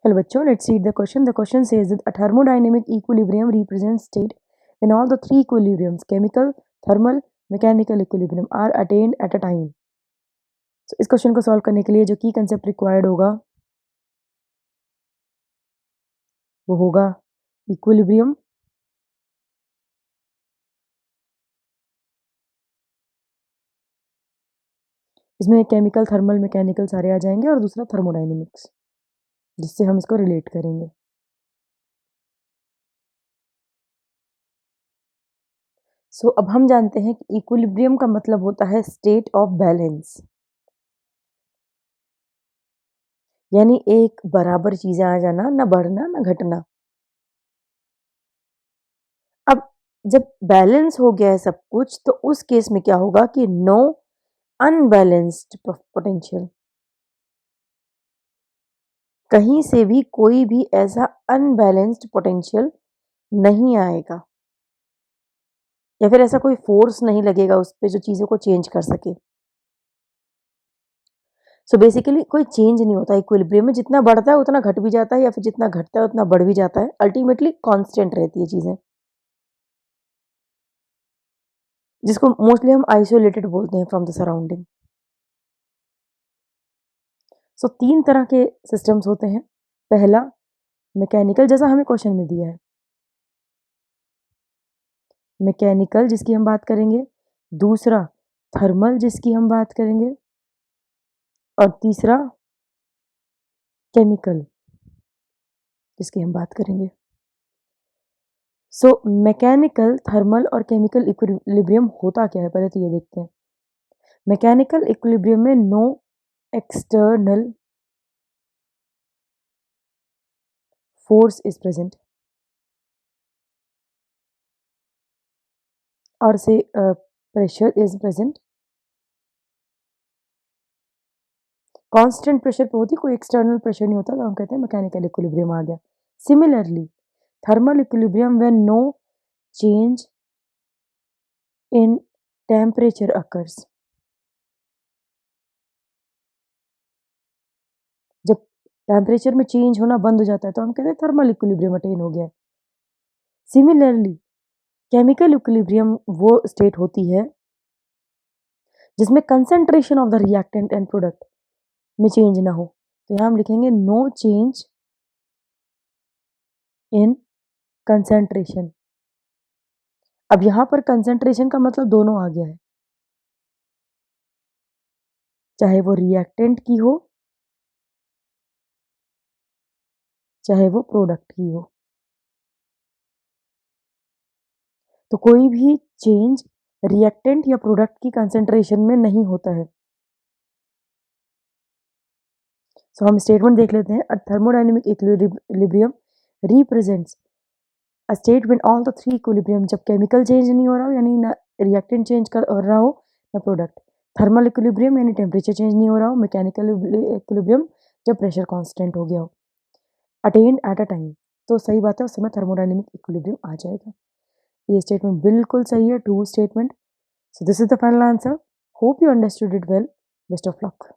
Hello बच्चों, let's read the question. The question says that a thermodynamic equilibrium represents state when all the three equilibriums chemical, thermal, mechanical equilibrium are attained at a time. So, इस question को solve करने के लिए जो की concept required होगा वो होगा इक्विलिब्रियम, इसमें केमिकल, थर्मल, मैकेनिकल सारे आ जाएंगे और दूसरा थर्मोडायनेमिक्स, जिससे हम इसको रिलेट करेंगे. सो अब हम जानते हैं कि इक्विलिब्रियम का मतलब होता है स्टेट ऑफ बैलेंस, यानी एक बराबर चीजें आ जाना, ना बढ़ना ना घटना. अब जब बैलेंस हो गया है सब कुछ, तो उस केस में क्या होगा कि नो अनबैलेंस्ड पोटेंशियल, कहीं से भी कोई भी ऐसा अनबैलेंस्ड पोटेंशियल नहीं आएगा, या फिर ऐसा कोई फोर्स नहीं लगेगा उस पे जो चीजों को चेंज कर सके. सो बेसिकली कोई चेंज नहीं होता इक्विलिब्रियम में, जितना बढ़ता है उतना घट भी जाता है, या फिर जितना घटता है उतना बढ़ भी जाता है. अल्टीमेटली कांस्टेंट रहती है चीजें, जिसको मोस्टली हम आइसोलेटेड बोलते हैं फ्रॉम द सराउंडिंग. सो तीन तरह के सिस्टम्स होते हैं. पहला मैकेनिकल, जैसा हमें क्वेश्चन में दिया है, मैकेनिकल जिसकी हम बात करेंगे. दूसरा थर्मल जिसकी हम बात करेंगे. और तीसरा केमिकल जिसकी हम बात करेंगे. सो मैकेनिकल, थर्मल और केमिकल इक्विलिब्रियम होता क्या है, पहले तो ये देखते हैं. मैकेनिकल इक्विलिब्रियम में no external force is present, और से pressure is present. Constant pressure पे होती, कोई एक्सटर्नल प्रेशर नहीं होता, तो हम कहते हैं मैकेनिकल इक्विलिब्रियम आ गया. Similarly thermal equilibrium when no change in temperature occurs, जब टेम्परेचर में चेंज होना बंद हो जाता है तो हम कहते हैं थर्मल इक्विलिब्रियम अटेन हो गया. सिमिलरली केमिकल इक्विलिब्रियम वो स्टेट होती है जिसमें concentration of the reactant and product में चेंज ना हो. तो यहाँ हम लिखेंगे नो चेंज इन कंसंट्रेशन. अब यहाँ पर कंसंट्रेशन का मतलब दोनों आ गया है, चाहे वो रिएक्टेंट की हो चाहे वो प्रोडक्ट की हो. तो कोई भी चेंज रिएक्टेंट या प्रोडक्ट की कंसंट्रेशन में नहीं होता है. सो हम स्टेटमेंट देख लेते हैं. A thermodynamic equilibrium represents a state when all the three equilibrium, जब केमिकल चेंज नहीं हो रहा हो, यानी ना रिएक्टेंट चेंज कर रहा हो ना प्रोडक्ट. थर्मल इक्विलिब्रियम यानी टेम्परेचर चेंज नहीं हो रहा हो. मैकेनिकल इक्विलिब्रियम जब प्रेशर कांस्टेंट हो गया हो. अटेन्ड एट अ टाइम, तो सही बात है, उस समय थर्मोडायनेमिक इक्विलिब्रियम आ जाएगा. ये स्टेटमेंट बिल्कुल सही है, true statement. So this is the final answer. Hope you understood it well. Best of luck.